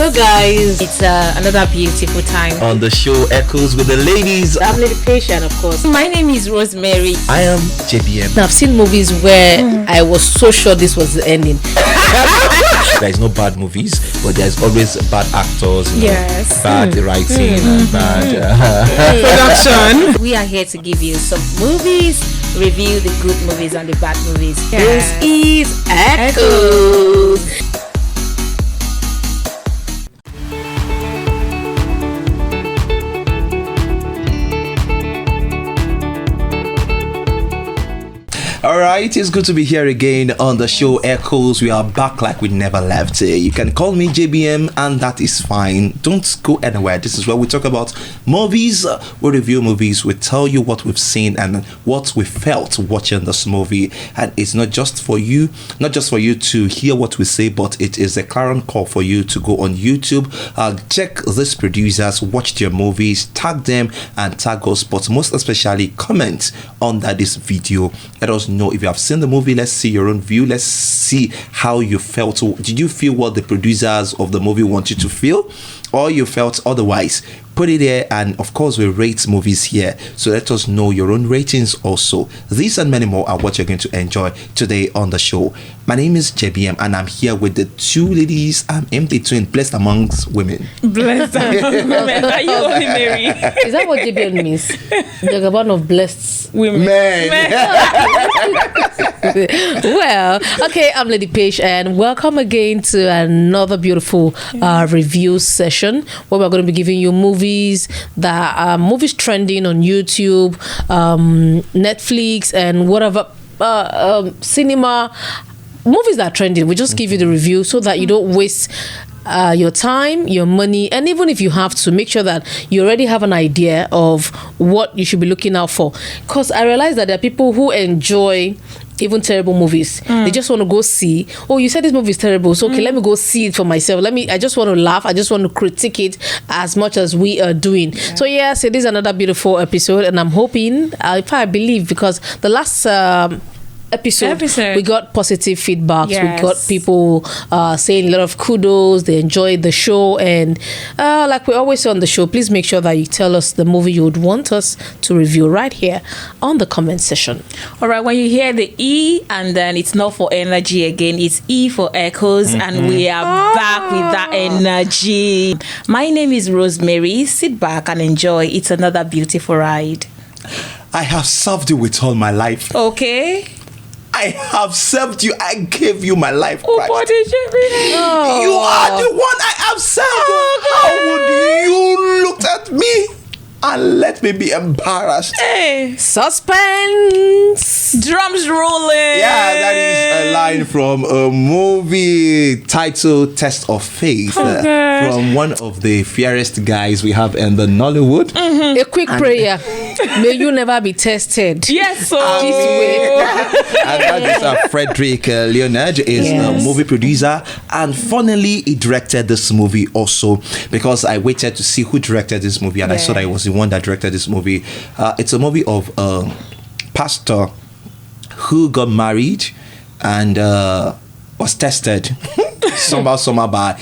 Hello guys, it's another beautiful time on the show Echoes with the ladies. I'm Lady Patient, of course. My name is Rosemary. I am JBM. I've seen movies where I was so sure this was the ending. There is no bad movies, but there's always bad actors, yes, bad writing, and bad production. We are here to give you some movies, review the good movies and the bad movies. Yes. This is Echoes. Alright, it's good to be here again on the show Echoes. We are back like we never left. You can call me JBM and that is fine. Don't go anywhere. This is where we talk about movies. We review movies. We tell you what we've seen and what we felt watching this movie. And it's not just for you to hear what we say, but it is a clarion call for you to go on YouTube, check these producers, watch their movies, tag them and tag us, but most especially comment under this video. Let us know if you have seen the movie. Let's see your own view. Let's see how you felt. Did you feel what the producers of the movie want you to feel, or you felt otherwise? Put it there, and of course we rate movies here, so let us know your own ratings also. These and many more are what you're going to enjoy today on the show. My name is JBM and I'm here with the two ladies. I'm MT Twin, blessed amongst women. Blessed amongst women. Are you only Mary? Is that what JBM means? The one of blessed women. Men. Well, okay, I'm Lady Page and welcome again to another beautiful review session where we're going to be giving you movies that are movies trending on YouTube, Netflix, and whatever cinema. Movies that are trending. We just give you the review so that you don't waste your time, your money, and even if you have to, make sure that you already have an idea of what you should be looking out for. Because I realize that there are people who enjoy even terrible movies. They just want to go see, oh, you said this movie is terrible, so okay, let me go see it for myself. I just want to laugh, I just want to critique it as much as we are doing. So yes, it is another beautiful episode, and I'm hoping, if I believe, because the last episode we got positive feedback. Yes. We got people saying a lot of kudos, they enjoyed the show, and like we always say on the show, please make sure that you tell us the movie you would want us to review right here on the comment section. All right, when you hear the E and then it's not for energy again, it's E for Echoes, and we are back with that energy. My name is Rosemary. Sit back and enjoy. It's another beautiful ride. I have served you with all my life. Okay. I have served you. I gave you my life. Oh, Christ. what did you mean? You are the one I have served. How would you look at me and let me be embarrassed? Hey. Suspense. Drums rolling. Yeah, that is a line from a movie titled Test of Faith, from one of the fairest guys we have in the Nollywood. A quick prayer. May you never be tested. Yes, so this way. And that is Frederick Leonard is a movie producer, and funnily he directed this movie also, because I waited to see who directed this movie and I saw that it was the one that directed this movie. It's a movie of a pastor who got married and was tested somehow by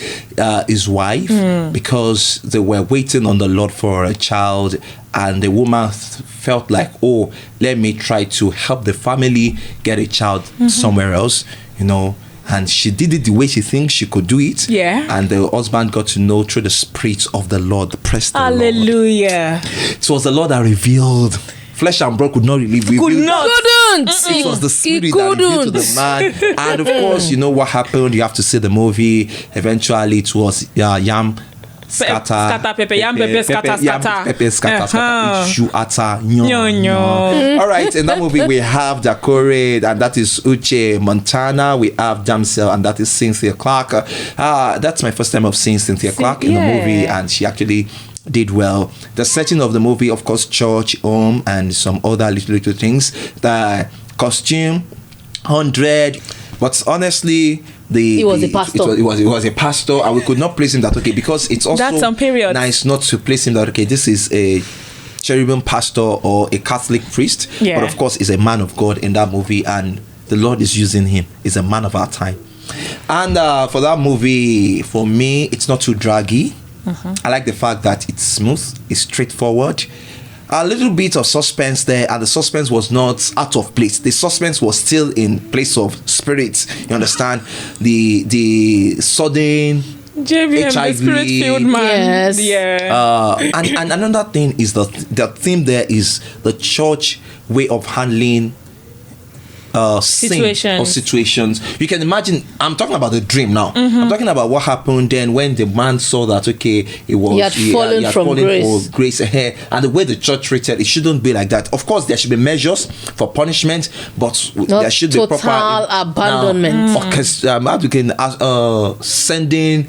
his wife because they were waiting on the Lord for a child, and the woman felt like, oh, let me try to help the family get a child somewhere else, and she did it the way she thinks she could do it. Yeah. And the husband got to know through the Spirit of the Lord, the praise the Lord. Hallelujah. It was the Lord that revealed. Flesh and blood could not really reveal. Couldn't. It was the Spirit that revealed to the man. And of course, you know what happened. You have to see the movie. Eventually, it was yam. Scatter pepper, yam pepper, scatter. Issue ata nyo. All right, in that movie we have Dakore, and that is Uche Montana. We have Damsel, and that is Cynthia Clark. That's my first time of seeing Cynthia Clark in the movie, and she actually did well. The setting of the movie, of course, church, home, and some other little things. The costume, 100. But honestly, he was a pastor. It was a pastor, and we could not place him that because it's also that's some period. Nice not to place him that this is a cherubim pastor or a Catholic priest, but of course he's a man of God in that movie, and the Lord is using him. He's a man of our time. And for that movie, for me, it's not too draggy. I like the fact that it's smooth, it's straightforward. A little bit of suspense there, and the suspense was not out of place. The suspense was still in place of spirit. You understand? The sudden JVM, the HIV, spirit-filled man. Yes. Yeah. and another thing is the theme there is the church way of handling sin or situations. You can imagine, I'm talking about the dream now. I'm talking about what happened then when the man saw that He had fallen from grace. for grace ahead, and the way the church treated it shouldn't be like that. Of course, there should be measures for punishment, but there should be proper abandonment. How you can sending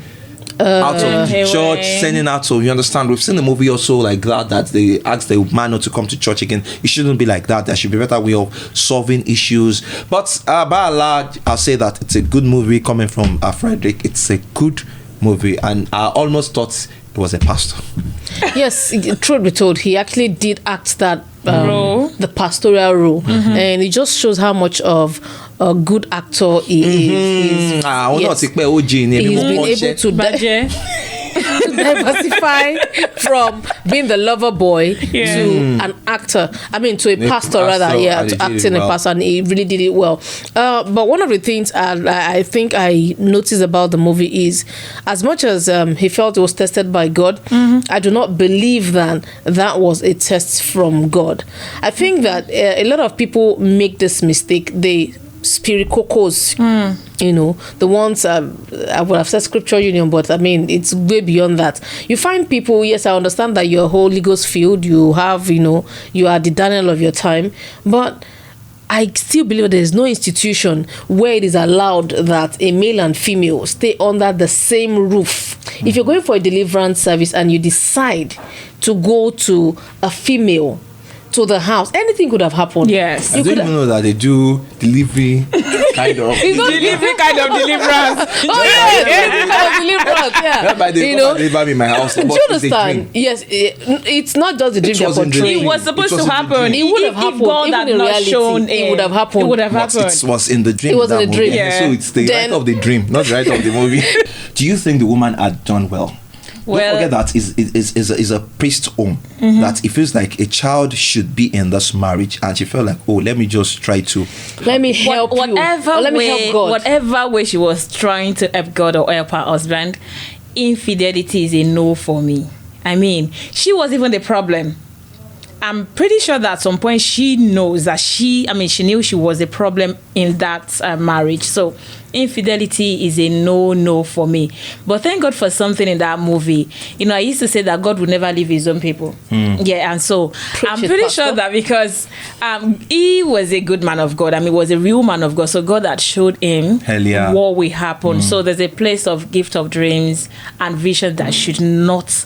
out of church, sending out. So you understand, we've seen the movie also like that they asked the man not to come to church again. It shouldn't be like that. There should be a better way of solving issues. But by and large, I'll say that it's a good movie coming from Frederick. It's a good movie, and I almost thought it was a pastor. Yes, truth be told, he actually did act that the pastoral role, and it just shows how much of a good actor he is. He's been able to diversify from being the lover boy to an actor. I mean, to a pastor rather. To acting a pastor, and he really did it well. But one of the things I think I noticed about the movie is, as much as he felt it was tested by God, I do not believe that was a test from God. I think that a lot of people make this mistake. They spirit cocos, the ones I would have said scripture union, but I mean it's way beyond that. You find people, yes, I understand that you're Holy Ghost filled, you have, you are the Daniel of your time, but I still believe there is no institution where it is allowed that a male and female stay under the same roof. If you're going for a deliverance service and you decide to go to a female to the house, anything could have happened. Yes. I didn't even know that they do delivery kind of delivery kind of deliverance. Delivery kind of deliverance. Yeah. By the deliver me in my house. Do you understand? Yes, it's not just the dream they're portraying. It was supposed to happen. It would have happened. God Even had in not reality, shown it would have happened. It would have happened. It was in the dream. It was in the dream. Yeah. So it's the right of the dream, not the right of the movie. Do you think the woman had done well? Don't forget that is a priest home, that it feels like a child should be in this marriage, and she felt like, let me just try to let me help you. Let me help God. Whatever way she was trying to help God or help her husband, infidelity is a no for me. I mean, she was even the problem. I'm pretty sure that at some point she knows that she knew she was a problem in that marriage. So infidelity is a no for me. But thank God for something in that movie. I used to say that God would never leave his own people. Yeah, and so I'm pretty sure that because he was a good man of God. I mean, was a real man of God. So God had showed him what will happen. So there's a place of gift of dreams and vision that should not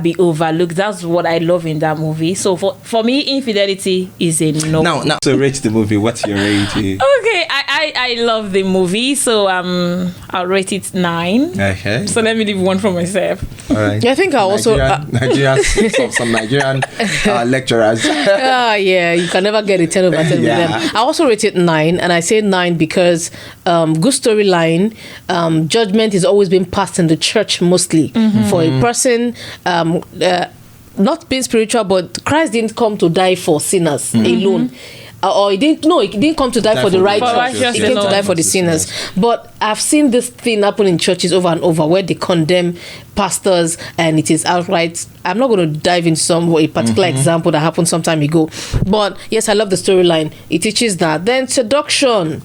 be overlooked. That's what I love in that movie. So for me, infidelity is a no. Now, so rate the movie. What's your rating? Okay, I love the movie, so I'll rate it 9. Okay. So let me leave one for myself. All right. Yeah, I think I also some Nigerian lecturers. Yeah, you can never get a 10 over 10 with them. I also rate it 9, and I say 9 because good storyline. Judgment is always being passed in the church mostly for a person. Not being spiritual, but Christ didn't come to die for sinners alone. Or he didn't come to die for the righteous. He came to die for the sinners. But I've seen this thing happen in churches over and over where they condemn pastors, and it is outright. I'm not going to dive into a particular example that happened some time ago. But yes, I love the storyline. It teaches that. Then seduction.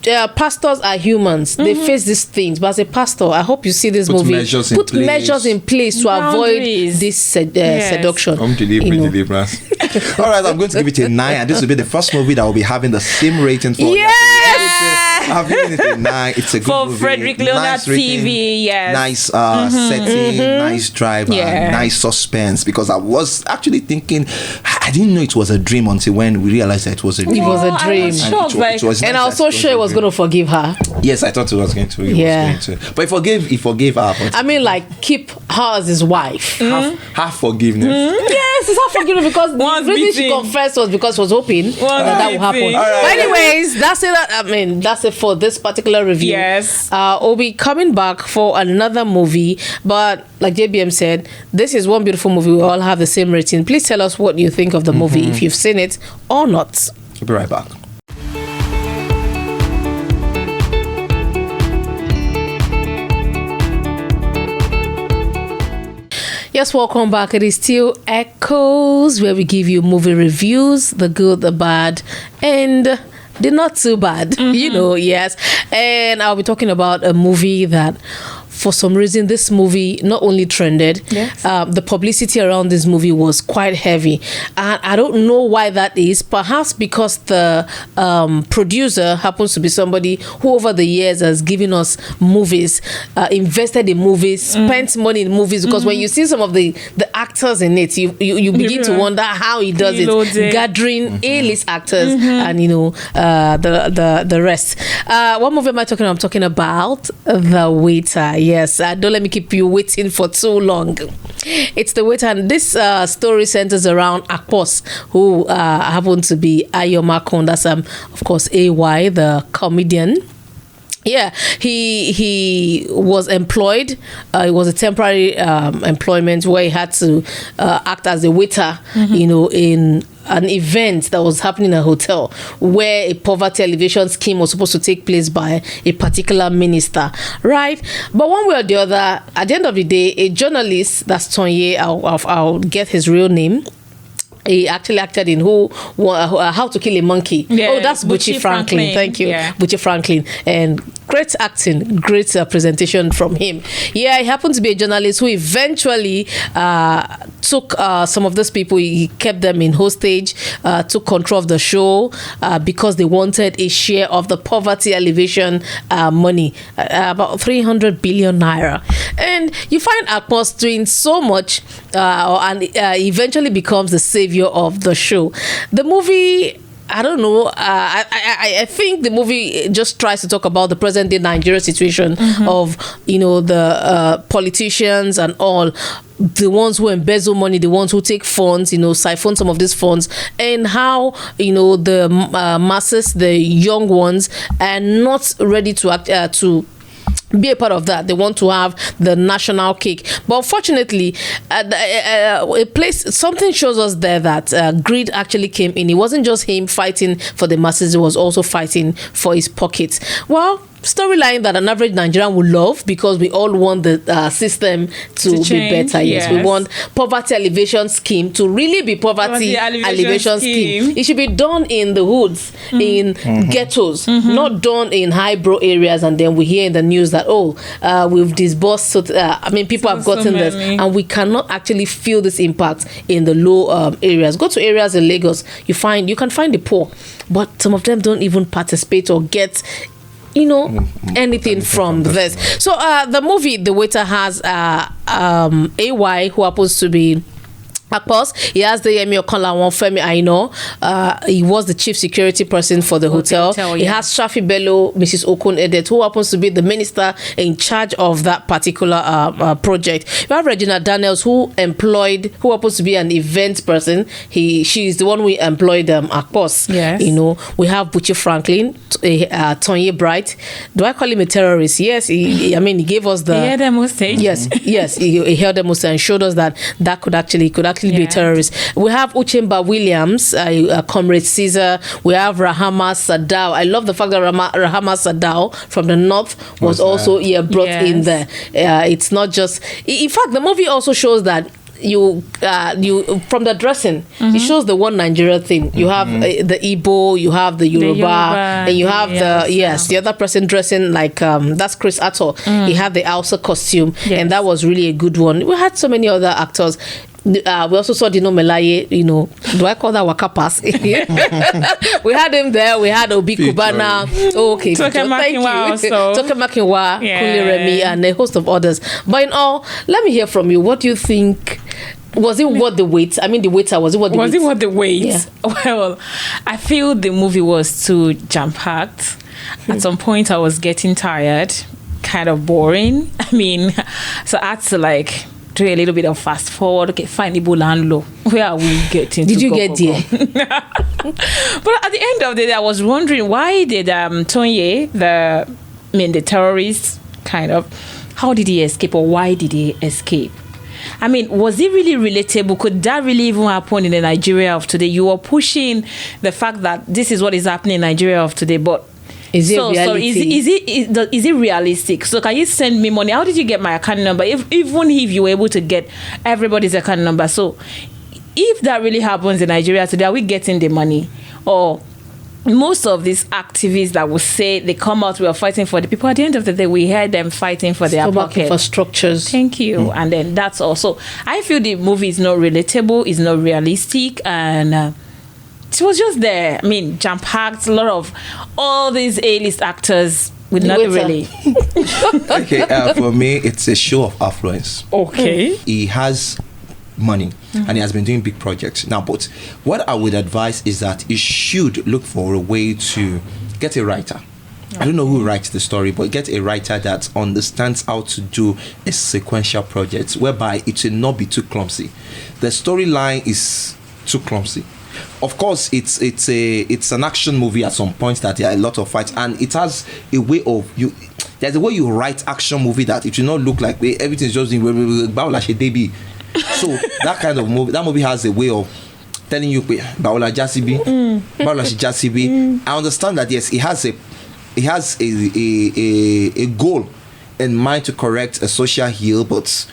Pastors are humans. They face these things. But as a pastor, I hope you see this movie. Put measures in place to avoid this seduction. Home deliverance. All right, I'm going to give it a 9, and this will be the first movie that will be having the same rating for. Yes! I've given it a 9. It's a good movie. For Frederick Leonard TV, yes. Nice setting, nice drive, nice suspense. Because I was actually thinking, I didn't know it was a dream until when we realized that it was a dream. It was a dream. And I was so sure it was going to forgive her. Yes, I thought it was going to. But he forgave her. I mean, like, keep her as his wife. Half forgiveness. Yes, it's half forgiveness because Once the reason she beaten. confessed was because she was hoping that would happen. beaten. All right. But anyways, that's it. That's it for this particular review. Yes. We'll be coming back for another movie, but like JBM said, this is one beautiful movie. We all have the same rating. Please tell us what you think of the movie, if you've seen it or not. We'll be right back. Yes, welcome back. It is still Echoes, where we give you movie reviews, the good, the bad, and the not too bad. Yes. And I'll be talking about a movie that, for some reason, this movie not only trended, the publicity around this movie was quite heavy. And I don't know why that is. Perhaps because the producer happens to be somebody who over the years has given us movies, invested in movies, spent money in movies. Because when you see some of the actors in it, you begin to wonder how he does it, gathering A-list actors and the rest. What movie am I talking about? I'm talking about The Waiter. Yes, don't let me keep you waiting for too long. It's The Waiter, and this story centers around Akpos, who happened to be Makun. That's of course AY, the comedian. Yeah, he was employed. It was a temporary employment where he had to act as a waiter, in an event that was happening in a hotel where a poverty alleviation scheme was supposed to take place by a particular minister, right? But one way or the other, at the end of the day, a journalist, that's Tonye, I'll get his real name. He actually acted in How to Kill a Monkey. Yeah, oh, that's Buchi Franklin. Thank you, Buchi Franklin. And great acting, great presentation from him. Yeah, he happened to be a journalist who eventually took some of those people, he kept them in hostage, took control of the show because they wanted a share of the poverty alleviation money, about 300 billion naira. And you find Akpos doing so much and eventually becomes the savior of the show. The movie, I don't know. I think the movie just tries to talk about the present day Nigeria situation of the politicians and all, the ones who embezzle money, the ones who take funds, siphon some of these funds, and how the masses, the young ones, are not ready to act to be a part of that. They want to have the national cake, but unfortunately something shows us there that greed actually came in. It wasn't just him fighting for the masses, it was also fighting for his pockets. Well, storyline that an average Nigerian would love, because we all want the system to be change, better. Yes, we want poverty alleviation scheme to really be poverty alleviation scheme. It should be done in the hoods, in ghettos, not done in highbrow areas. And then we hear in the news that we've disbursed. People have gotten this, and we cannot actually feel this impact in the low areas. Go to areas in Lagos, you can find the poor, but some of them don't even participate or get anything from this. So the movie The Waiter has AY, who happens to be Akpos. He has the Yemi Okanlawon Femi Aino. He was the chief security person for the hotel. He has Shafi Bello, Mrs. Okun Edet, who happens to be the minister in charge of that particular project. You have Regina Daniels, who happens to be an event person. She's the one who employed Akpos. Yes. We have Buchi Franklin, Tonye Bright. Do I call him a terrorist? Yes. He gave us the. He held them hostage. Yes. He held them hostage and showed us that could actually be a terrorist. We have Uchemba Williams, Comrade Caesar. We have Rahama Sadao. I love the fact that Rahama Sadao from the north was also brought in there. It's not just. In fact, the movie also shows that you from the dressing, it shows the one Nigeria thing. You have the Igbo, you have the Yoruba, and you have the other person dressing like that's Chris Atto. He had the Hausa costume, and that was really a good one. We had so many other actors. We also saw Dino Melaye, do I call that Wakapas? We had him there. We had Obi Kubana. Okay. Toke Makinwa, Kunle Remy, and a host of others. But in all, let me hear from you. What do you think? Was it worth the wait? The waiter, was it worth the wait? Was it worth the wait? Yeah. Well, I feel the movie was too jam-packed. At some point, I was getting tired, kind of boring. So I had to do a little bit of fast forward. Okay, fine, Ebola and low. Where are we getting? Did you get there? But at the end of the day, I was wondering why did Tonye, the terrorist, kind of, how did he escape, or why did he escape? I mean, was it really relatable? Could that really even happen in the Nigeria of today? You were pushing the fact that this is what is happening in Nigeria of today, but is it reality? Is it realistic? So can you send me money? How did you get my account number? Even if you were able to get everybody's account number. So if that really happens in Nigeria today, are we getting the money? Or most of these activists that will say they come out, we are fighting for the people. At the end of the day, we hear them fighting for their pocket. For structures. Thank you. And then that's also, I feel the movie is not relatable, is not realistic, and it was just there. I mean, jam-packed, a lot of all these A-list actors with not really. Okay, for me, it's a show of affluence. Okay. He has money and he has been doing big projects now, but what I would advise is that he should look for a way to get a writer. I don't know who writes the story, but get a writer that understands how to do a sequential project whereby it will not be too clumsy. The storyline is too clumsy. Of course, it's an action movie at some points that there are a lot of fights, and it has a way of you. There's a way you write action movie that it will not look like everything's just doing like a baby. So that kind of movie, that movie has a way of telling you, Baola Jasibi, Baola Jasibi. I understand that yes, it has a goal in mind to correct a social heel, but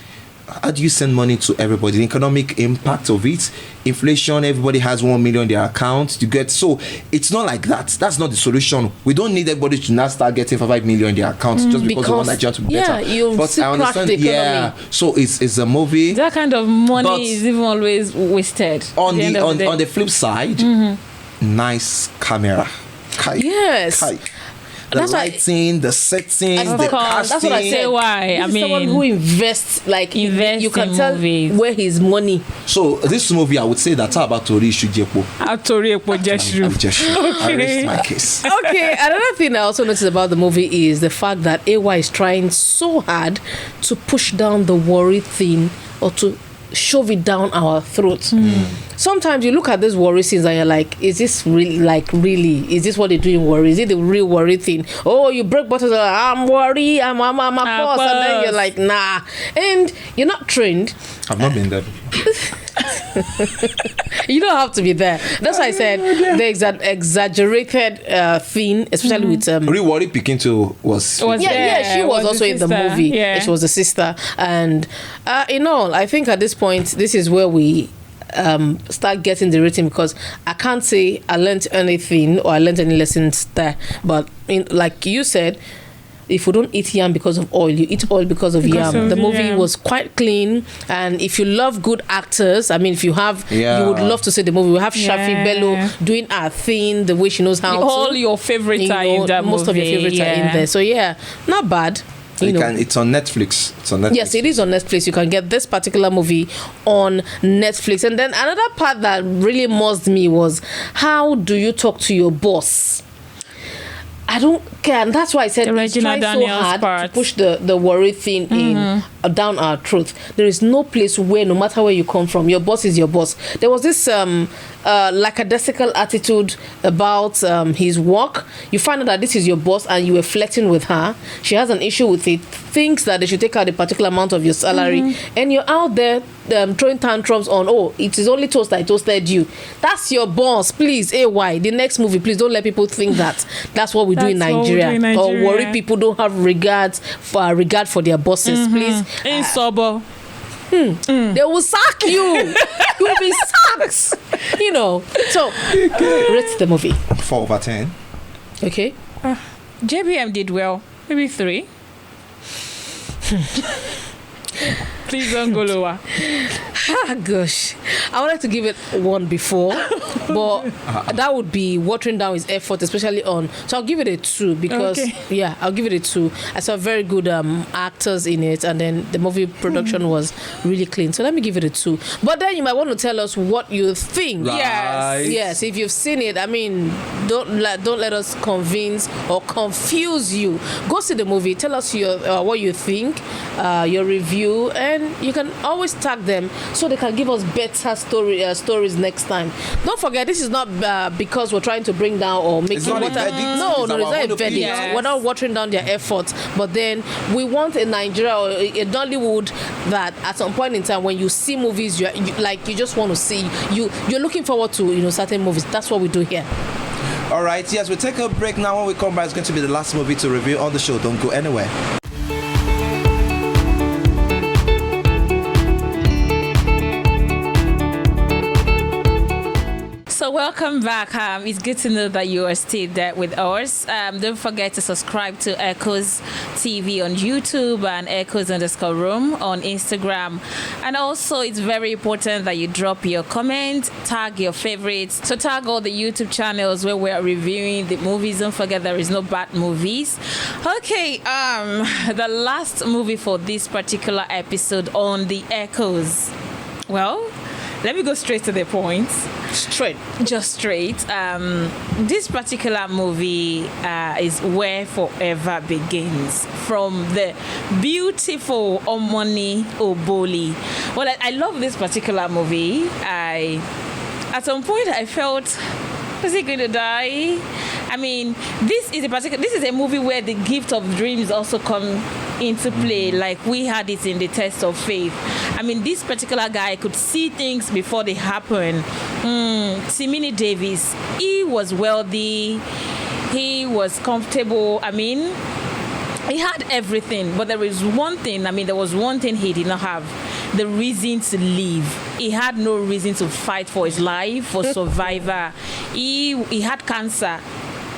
how do you send money to everybody? The economic impact of it, inflation, everybody has 1 million in their account. You get, so it's not like that. That's not the solution. We don't need everybody to now start getting 5 million in their accounts just because they want Nigeria to be better. You but I understand. the economy. So it's a movie. That kind of money is even always wasted. On the flip side, nice camera. Yes. The lighting, the setting, the casting. That's what I say. Why? I mean, someone who invests, you can tell movies. where his money. So this movie, I would say that's about Tori Shujepo. Tori Jeshu. I rest my case. Okay, another thing I also noticed about the movie is the fact that AY is trying so hard to push down the worry thing, or to shove it down our throats. Sometimes you look at these worry scenes and you're like, is this really? Is this what they do in worry? Is it the real worry thing? Oh, you break bottles, I'm worried, I'm a boss, and then you're like, nah. And you're not trained. I've not been there before. You don't have to be there. That's why I said the exaggerated thing, especially with Real worry Pikinto was she was also in the movie. Yeah. She was the sister, and in all, I think at this point, this is where we start getting the rating, because I can't say I learned anything or I learned any lessons there, but like you said, if you don't eat yam because of oil, you eat oil because of yam. The movie was quite clean, and if you love good actors, I mean, if you have, you would love to see the movie. We have Shafi Bello doing her thing the way she knows how to. All your favorites are in that most movie. Of your favorites are in there. So not bad. It's on Netflix. Yes, it is on Netflix. You can get this particular movie on Netflix. And then another part that really muzzed me was, how do you talk to your boss? I don't care, and that's why I said it's trying so hard to push the worry thing down our throat. There is no place where, no matter where you come from, your boss is your boss. There was this lackadaisical attitude about his work. You find out that this is your boss and you were flirting with her. She has an issue with it, thinks that they should take out a particular amount of your salary, and you're out there throwing tantrums on, it is only toast I toasted you. That's your boss. Please, AY, the next movie, please don't let people think that that's what we do in Nigeria. Or worry people don't have regard for their bosses. Please. In sober. They will sack you. You will be sacked. So rate the movie. 4/10. Okay. JBM did well. Maybe 3. Please don't go lower. Gosh, I wanted to give it 1 before, but that would be watering down his effort, especially on. So I'll give it a 2 because I'll give it a 2. I saw very good actors in it, and then the movie production was really clean. So let me give it a 2. But then you might want to tell us what you think. Right. Yes. If you've seen it, I mean, don't let us convince or confuse you. Go see the movie. Tell us your what you think, your review, and you can always tag them so they can give us better stories next time. Don't forget, this is not because we're trying to bring down or make It's not a verdict. No, it's not a verdict. Yes. We're not watering down their efforts, but then we want a Nigeria or a Nollywood that at some point in time when you see movies you just want to see, you're looking forward to certain movies. That's what we do here. All right, yes, we'll take a break now. When we come back, it's going to be the last movie to review on the show. Don't go anywhere. So welcome back. It's good to know that you are still there with us. Don't forget to subscribe to Echoes TV on YouTube and Echoes_room on Instagram. And also, it's very important that you drop your comment, tag your favorites. So tag all the YouTube channels where we're reviewing the movies. Don't forget there is no bad movies. Okay, the last movie for this particular episode on the Echoes. Well, let me go straight to the point. Just straight. This particular movie is Where Forever Begins, from the beautiful Omoni Oboli. Well, I love this particular movie. At some point I felt, is he going to die? I mean, this is a movie where the gift of dreams also come into play, like we had it in the test of faith. I mean, this particular guy could see things before they happen. Timini Davis, he was wealthy, he was comfortable. I mean, he had everything, but there was one thing he did not have: the reason to live. He had no reason to fight for his life, for survivor. He had cancer.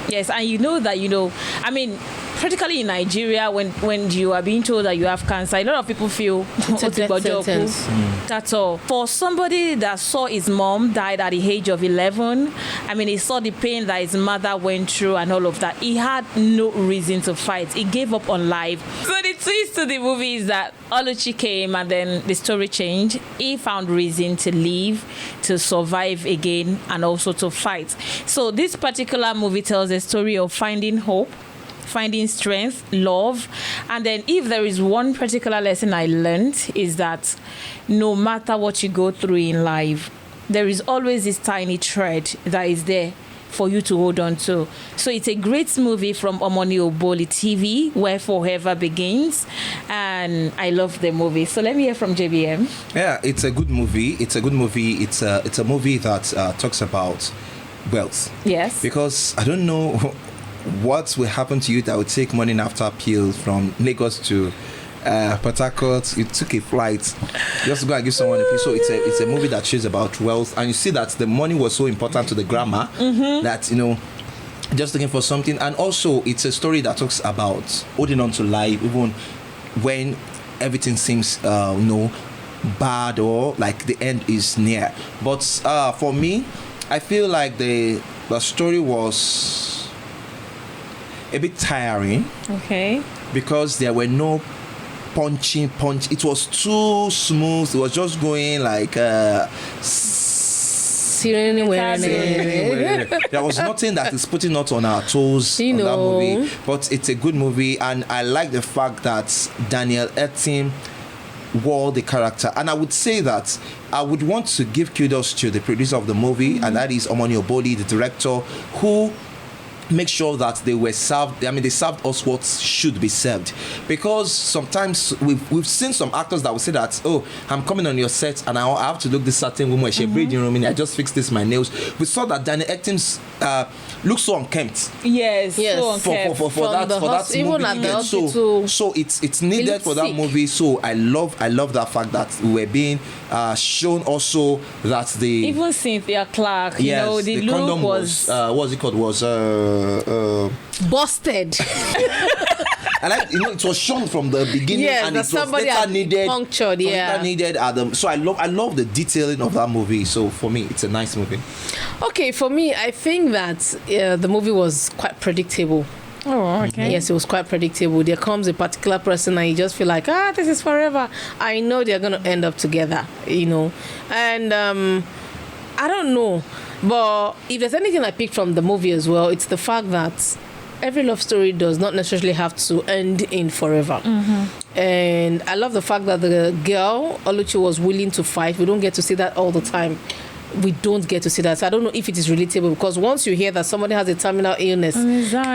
Yes, and I mean, particularly in Nigeria, when you are being told that you have cancer, a lot of people feel it's a death sentence. That's all. For somebody that saw his mom died at the age of 11, I mean, he saw the pain that his mother went through and all of that. He had no reason to fight. He gave up on life. So the twist to the movie is that Oluchi came and then the story changed. He found reason to live, to survive again, and also to fight. So this particular movie tells a story of finding hope, finding strength, love. And then if there is one particular lesson I learned, is that no matter what you go through in life, there is always this tiny thread that is there for you to hold on to. So it's a great movie from Omoni Oboli TV, Where Forever Begins, and I love the movie. So let me hear from JBM. Yeah, it's a good movie. It's a a movie that talks about wealth. Yes. Because I don't know what will happen to you that will take morning after pills from Lagos to Port Harcourt. You took a flight just to go and give someone a pill. So it's a movie that shows about wealth, and you see that the money was so important to the grandma that just looking for something. And also it's a story that talks about holding on to life even when everything seems bad or like the end is near. But for me, I feel like the story was a bit tiring. Okay. Because there were no punch. It was too smooth. It was just going like there was nothing that is putting us on our toes on that movie. But it's a good movie, and I like the fact that Daniel Etim wore the character. And I would say that I would want to give kudos to the producer of the movie, and that is Omoni Oboli, the director, who make sure that they were served. I mean, they served us what should be served, because sometimes we've seen some actors that will say that, oh, I'm coming on your set and I have to look this certain woman. She breathing room and I just fixed this my nails. We saw that Daniel Etim's looks so unkempt. Yes. For that movie. So it's needed for that movie. So I love that fact that we were being shown also that the even Cynthia Clark, the look condom was what's it called, was busted. I like, it was shown from the beginning, Yes, and that it was somebody later had needed. punctured, was yeah. later needed so I love the detailing of that movie. So for me, it's a nice movie. Okay, for me, I think that the movie was quite predictable. Oh, okay. Yes, it was quite predictable. There comes a particular person and you just feel like, this is forever. I know they're going to end up together, And I don't know. But if there's anything I picked from the movie as well, it's the fact that every love story does not necessarily have to end in forever. Mm-hmm. And I love the fact that the girl, Oluchi, was willing to fight. We don't get to see that all the time. We don't get to see that. So I don't know if it is relatable, because once you hear that somebody has a terminal illness,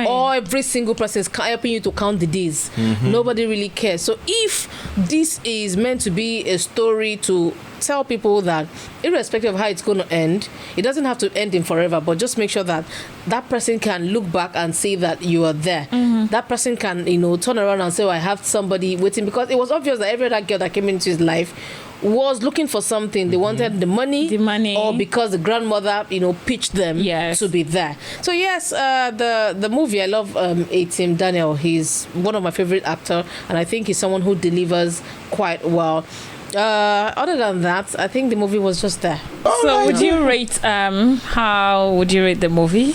or every single person is helping you to count the days, nobody really cares. So if this is meant to be a story to tell people that irrespective of how it's going to end, it doesn't have to end in forever, but just make sure that that person can look back and say that you are there. That person can, turn around and say, I have somebody waiting, because it was obvious that every other girl that came into his life was looking for something. They wanted the money, or because the grandmother, pitched them to be there. So yes, the movie, I love Tim Daniel. He's one of my favorite actor, and I think he's someone who delivers quite well. Other than that, I think the movie was just there. Would you rate how would you rate the movie?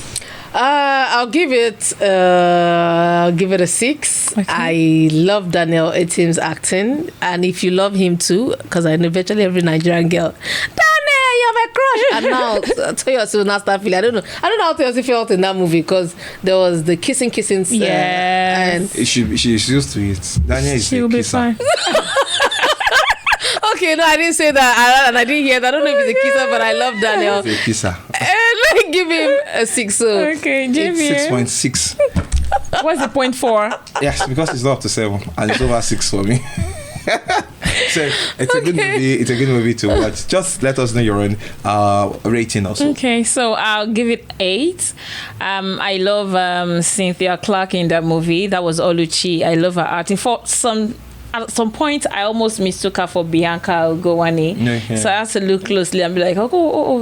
I'll give it a 6. Okay. I love Daniel Etim's acting, and if you love him too, because I know virtually every Nigerian girl, Daniel, you have a crush. And now Toyosi will not start feeling. I don't know how Toyosi felt in that movie, because there was the kissing. And she's used to it. Daniel is she'll be fine. Okay, no, I didn't say that, and I didn't hear that. I don't know if he's a kisser, but I love Daniel. He's a kisser. Let me give him a 6. So okay, Jamie. 6.6. What's the point for? Yes, because it's not up to 7, and it's over 6 for me. So it's a good movie. It's a good movie to watch. Just let us know your own rating also. Okay, so I'll give it 8. I love Cynthia Clark in that movie. That was Oluchi. I love her acting. At some point, I almost mistook her for Bianca Ogowani. Okay. So I had to look closely and be like,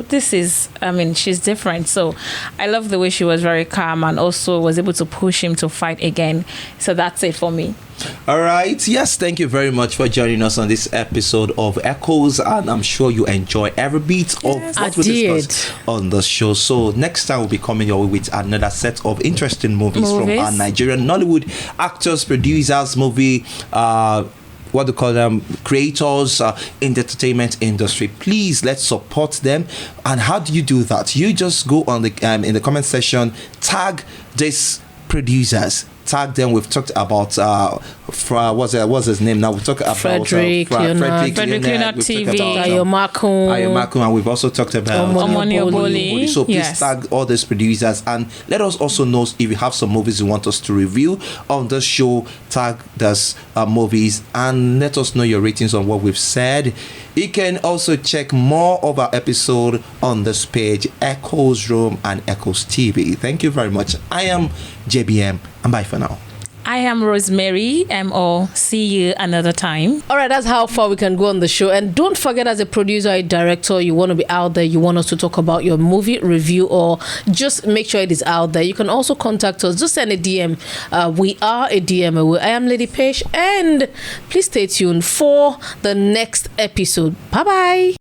this is, she's different. So I love the way she was very calm and also was able to push him to fight again. So that's it for me. All right. Yes, thank you very much for joining us on this episode of Echoes, and I'm sure you enjoy every bit of what we discussed on the show. So next time we'll be coming your way with another set of interesting movies from our Nigerian Nollywood actors, producers, movie what do you call them, creators in the entertainment industry. Please, let's support them. And how do you do that? You just go on the in the comment section, tag these producers, tag them. We've talked about what's his name now? We've talked about Frederick Leonard TV, Makun, and we've also talked about Omoni. So please tag all these producers, and let us also know if you have some movies you want us to review on the show. Tag those movies and let us know your ratings on what we've said. You can also check more of our episode on this page, Echoes Room and Echoes TV. Thank you very much. I am JBM, and bye for now. I am Rosemary MO. See you another time. All right, that's how far we can go on the show. And don't forget, as a producer, a director, you want to be out there, you want us to talk about your movie review, or just make sure it is out there. You can also contact us. Just send a DM. We are a DM away. I am Lady Page, and please stay tuned for the next episode. Bye-bye.